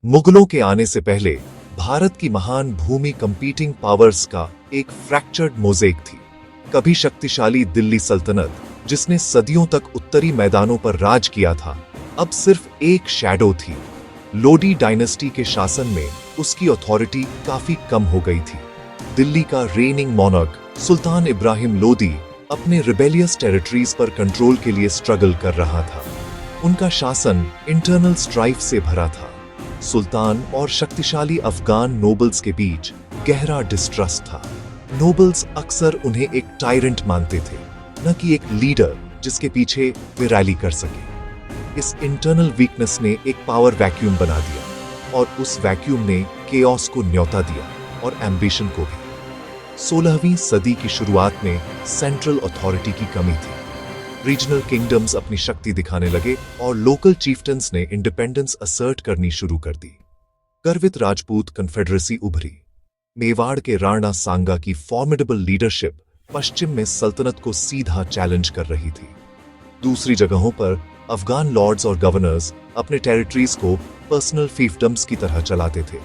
मुगलों के आने से पहले भारत की महान भूमि कंपीटिंग पावर्स का एक फ्रैक्चर्ड मोज़ेक थी। कभी शक्तिशाली दिल्ली सल्तनत, जिसने सदियों तक उत्तरी मैदानों पर राज किया था, अब सिर्फ एक शैडो थी। लोडी डायनेस्टी के शासन में उसकी अथॉरिटी काफी कम हो गई थी। दिल्ली का रेनिंग मोनार्क सुल्तान इब्राहिम लोदी अपने रिबेलियस टेरिटरीज पर कंट्रोल के लिए स्ट्रगल कर रहा था। उनका शासन इंटरनल स्ट्राइफ से भरा था। सुल्तान और शक्तिशाली अफगान नोबल्स के बीच गहरा डिस्ट्रस्ट था। नोबल्स अक्सर उन्हें एक टायरेंट मानते थे, न कि एक लीडर जिसके पीछे वे रैली कर सके। इस इंटरनल वीकनेस ने एक पावर वैक्यूम बना दिया और उस वैक्यूम ने केओस को न्योता दिया और एम्बिशन को भी। 16वीं सदी की शुरुआत में सेंट्रल अथॉरिटी की कमी थी। रीजनल किंगडम्स अपनी शक्ति दिखाने लगे और लोकल चीफ्टन्स ने इंडिपेंडेंस असर्ट करनी शुरू कर दी। गर्वित राजपूत कन्फेडरेसी उभरी। मेवाड़ के राणा सांगा की फॉर्मिडेबल लीडरशिप पश्चिम में सल्तनत को सीधा चैलेंज कर रही थी। दूसरी जगहों पर अफगान लॉर्ड्स और गवर्नर्स अपने टेरिटरीज को पर्सनल फीफडम्स की तरह चलाते थे।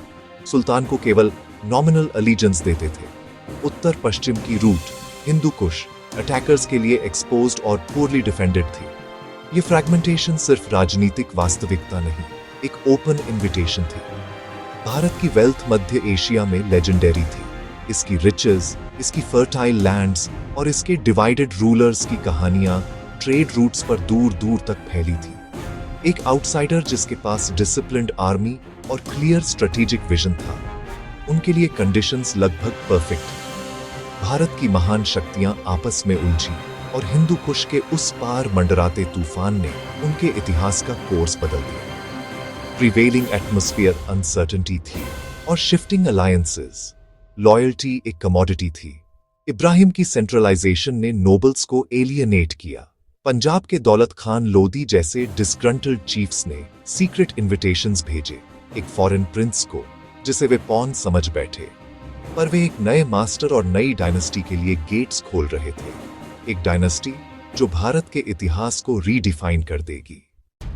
सुल्तान को केवल नॉमिनल अलीजेंस देते थे। उत्तर पश्चिम की रूट हिंदू कुश अटैकर्स के लिए एक्सपोज्ड और पोरली डिफेंडेड थी। ये फ्रैगमेंटेशन सिर्फ राजनीतिक वास्तविकता नहीं, एक ओपन इन्विटेशन थी। भारत की वेल्थ मध्य एशिया में लेजेंडरी थी। इसकी रिचेस, इसकी फर्टाइल लैंड्स और इसके डिवाइडेड रूलर्स की कहानियां ट्रेड रूट्स पर दूर दूर तक फैली थी। एक आउटसाइडर जिसके पास डिसिप्लिन्ड आर्मी और क्लियर स्ट्रेटेजिक विजन था, उनके लिए कंडीशंस लगभग परफेक्ट। भारत की महान शक्तियां आपस में उलझी और हिंदू कुश के उस पार मंडराते तूफान ने उनके इतिहास का कोर्स बदल दिया। प्रिवेलिंग एटमॉस्फेयर अनसर्टेनिटी थी और शिफ्टिंग अलायंसेस। लॉयल्टी एक कमोडिटी थी। इब्राहिम की सेंट्रलाइजेशन ने नोबल्स को एलियनेट किया। पंजाब के दौलत खान लोदी जैसे डिस्ग्रंटल्ड चीफ्स ने सीक्रेट इन्विटेशंस भेजे एक फॉरेन प्रिंस को, जिसे वे पॉन समझ बैठे। पर वे एक नए मास्टर और नई डायनेस्टी के लिए गेट्स खोल रहे थे। एक डायनेस्टी जो भारत के इतिहास को रीडिफाइन कर देगी।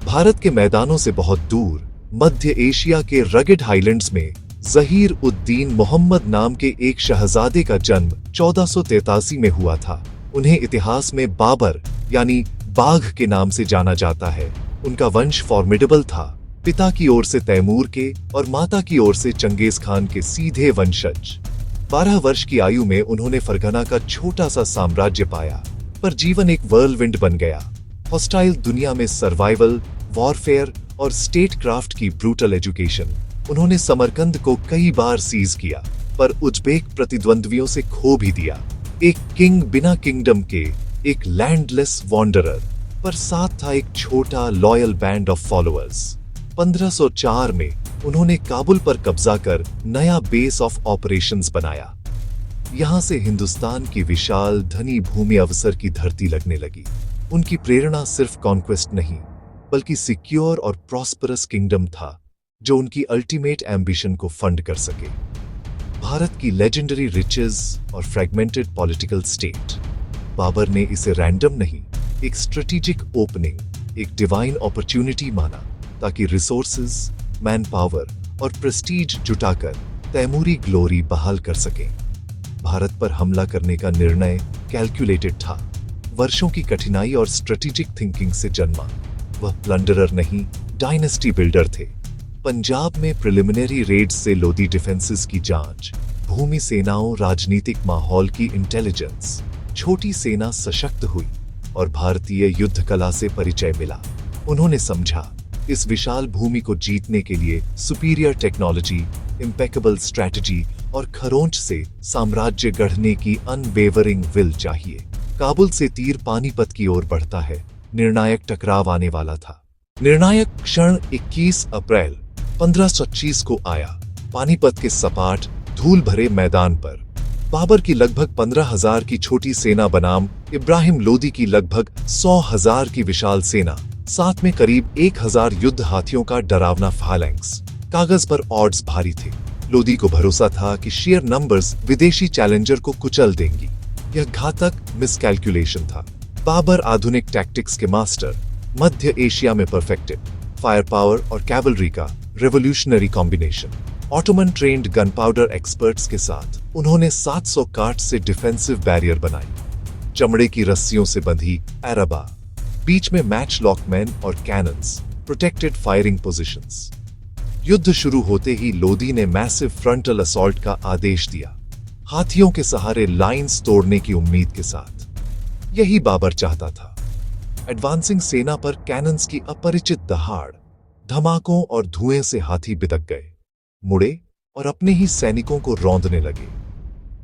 भारत के मैदानों से बहुत दूर मध्य एशिया के रगेड हाईलैंड्स में जहीर उद्दीन मोहम्मद नाम के एक शहजादे का जन्म 1483 में हुआ था। उन्हें इतिहास में बाबर यानी बाघ के नाम से जाना जाता है। उनका वंश फॉर्मिडेबल था। पिता की ओर से तैमूर के और माता की ओर से चंगेज खान के सीधे वंशज। 12 वर्ष की आयु में उन्होंने फरगना का छोटा सा साम्राज्य पाया, पर जीवन एक व्हर्लविंड बन गया। हॉस्टाइल दुनिया में सर्वाइवल, वॉरफेयर और स्टेट क्राफ्ट की ब्रूटल एजुकेशन। उन्होंने समरकंद को कई बार सीज किया, पर उज्बेक प्रतिद्वंद्वियों से खो भी दिया। एक किंग बिना किंगडम के, एक लैंडलेस वॉन्डरर, पर साथ था एक छोटा लॉयल बैंड ऑफ फॉलोअर्स। 1504 में उन्होंने काबुल पर कब्जा कर नया बेस ऑफ ऑपरेशंस बनाया। यहां से हिंदुस्तान की विशाल धनी भूमि अवसर की धरती लगने लगी। उनकी प्रेरणा सिर्फ कॉन्क्वेस्ट नहीं, बल्कि सिक्योर और प्रॉस्परस किंगडम था, जो उनकी अल्टीमेट एम्बिशन को फंड कर सके। भारत की लेजेंडरी रिचेस और फ्रैगमेंटेड पॉलिटिकल स्टेट। बाबर ने इसे रैंडम नहीं, एक स्ट्रेटेजिक ओपनिंग, एक डिवाइन अपॉर्चुनिटी माना, ताकि रिसोर्सेज, मैन पावर और प्रेस्टीज जुटाकर तैमूरी ग्लोरी बहाल कर सकें। भारत पर हमला करने का निर्णय कैलकुलेटेड था, वर्षों की कठिनाई और स्ट्रेटेजिक थिंकिंग से जन्मा। वह प्लंडरर नहीं, डायनेस्टी बिल्डर थे। पंजाब में प्रिलिमिनरी रेड्स से लोदी डिफेंसेस की जांच, भूमि सेनाओं, राजनीतिक माहौल की इंटेलिजेंस। छोटी सेना सशक्त हुई और भारतीय युद्ध कला से परिचय मिला। उन्होंने समझा, इस विशाल भूमि को जीतने के लिए सुपीरियर टेक्नोलॉजी, इम्पेकेबल स्ट्रैटेजी और खरोंच से साम्राज्य गढ़ने की अनवेवरिंग विल चाहिए। काबुल से तीर पानीपत की ओर बढ़ता है। निर्णायक टकराव आने वाला था। निर्णायक क्षण 21 अप्रैल 1525 को आया। पानीपत के सपाट धूल भरे मैदान पर बाबर की लगभग 15,000 की छोटी सेना बनाम इब्राहिम लोदी की लगभग 100,000 की विशाल सेना, साथ में करीब 1,000 युद्ध हाथियों का डरावना फालैंक्स। कागज पर ऑड्स भारी थे। लोदी को भरोसा था कि शेयर नंबर्स विदेशी चैलेंजर को कुचल देंगी। यह घातक मिसकैलकुलेशन था। बाबर आधुनिक टैक्टिक्स के मास्टर, मध्य एशिया में परफेक्टेड। फायर पावर और कैवलरी का revolutionary combination. Ottoman trend gun powder experts के साथ उन्होंने 700 कार्ट से डिफेंसिव बैरियर बनाई। चमड़े की रस्सियों से बंधी एराबा, बीच में मैच लॉकमैन और कैनन्स, प्रोटेक्टेड फायरिंग पोजीशंस। युद्ध शुरू होते ही लोदी ने मैसिव फ्रंटल असॉल्ट का आदेश दिया, हाथियों के सहारे लाइंस तोड़ने की उम्मीद के साथ। यही बाबर चाहता था। एडवांसिंग सेना पर कैनन्स की अपरिचित दहाड़, धमाकों और धुएं से हाथी बिदक गए, मुड़े और अपने ही सैनिकों को रौंदने लगे।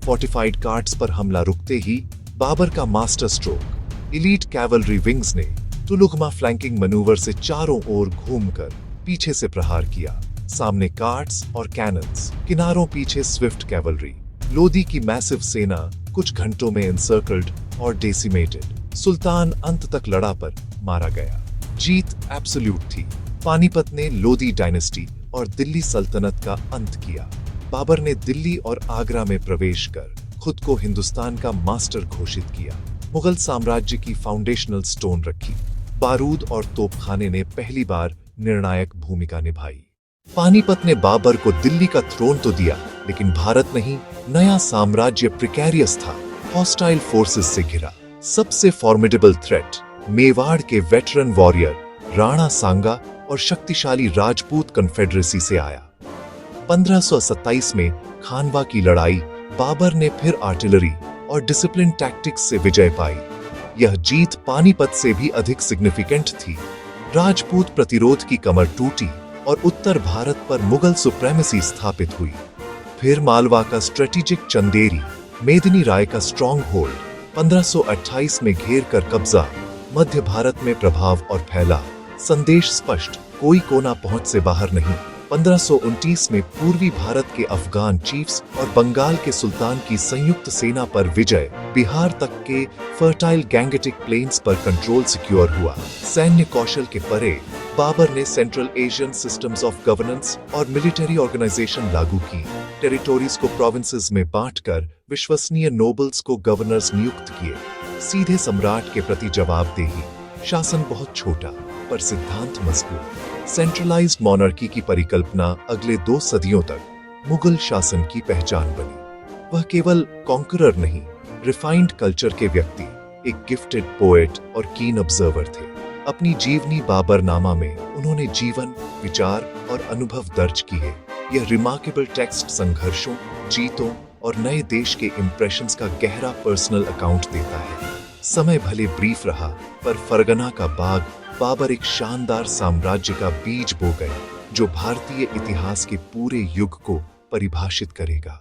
फोर्टिफाइड कार्ट्स पर हमला रुकते ही बाबर का master stroke, elite cavalry wings ने तुलुगमा फ्लैंकिंग मैनूवर से चारों ओर घूमकर पीछे से प्रहार किया। सामने कार्ट्स और कैनन्स, किनारों पीछे स्विफ्ट कैवलरी। लोदी की मैसिव सेना कुछ घंटों में एनसर्कल्ड और डेसिमेटेड। सुल्तान अंत तक लड़ा पर मारा गया। जीत एब्सोल्यूट थी। पानीपत ने लोदी डायनेस्टी और दिल्ली सल्तनत का अंत किया। बाबर ने दिल्ली और आगरा में प्रवेश कर खुद को हिंदुस्तान का मास्टर घोषित किया। मुगल साम्राज्य की फाउंडेशनल स्टोन रखी। बारूद और तोपखाने ने पहली बार निर्णायक भूमिका निभाई। पानीपत ने बाबर को दिल्ली का थ्रोन तो दिया, लेकिन भारत नहीं, नया साम्राज्य प्रिकैरियस था, हॉस्टाइल फोर्सेस से घिरा। सबसे फॉर्मिडेबल थ्रेट मेवाड़ के वेटरन वॉरियर राणा सांगा और शक्तिशाली राजपूत कन्फेडरेसी से आया। 1527 में खानवा की लड़ाई, बाबर ने फिर आर्टिलरी और डिसिप्लिन टैक्टिक्स से विजय पाई। यह जीत पानीपत से भी अधिक सिग्निफिकेंट थी। राजपूत प्रतिरोध की कमर टूटी और उत्तर भारत पर मुगल सुप्रेमेसी स्थापित हुई। फिर मालवा का स्ट्रेटेजिक चंदेरी, मेदिनी राय का स्ट्रॉन्ग होल्ड, 1528 में घेर कर कब्जा, मध्य भारत में प्रभाव और फैला। संदेश स्पष्ट, कोई कोना पहुंच से बाहर नहीं। 1529 में पूर्वी भारत के अफगान चीफ्स और बंगाल के सुल्तान की संयुक्त सेना पर विजय, बिहार तक के फर्टाइल गैंगेटिक प्लेन्स पर कंट्रोल सिक्योर हुआ। सैन्य कौशल के परे बाबर ने central Asian systems of governance और मिलिट्री ऑर्गेनाइजेशन लागू की। टेरिटोरीज को प्रोविंसेस में बांटकर विश्वसनीय नोबल्स को गवर्नर्स नियुक्त किए। सीधे सम्राट के प्रति जवाबदेही। शासन बहुत छोटा पर सिद्धांत मजबूत। सेंट्रलाइज्ड मोनार्की की परिकल्पना अगले 2 सदियों तक मुगल शासन की पहचान बनी। वह केवल कॉन्करर नहीं, रिफाइंड कल्चर के व्यक्ति, एक गिफ्टेड पोएट और कीन ऑब्जर्वर थे। अपनी जीवनी बाबरनामा में उन्होंने जीवन, विचार और अनुभव दर्ज किए। यह रिमार्केबल टेक्स्ट संघर्षों, जीतों और नए देश के इंप्रेशंस का गहरा पर्सनल अकाउंट देता है। समय भले ब्रीफ रहा, पर फरगना का बाग बाबर एक शानदार साम्राज्य का बीज बो गए, जो भारतीय इतिहास के पूरे युग को परिभाषित करेगा।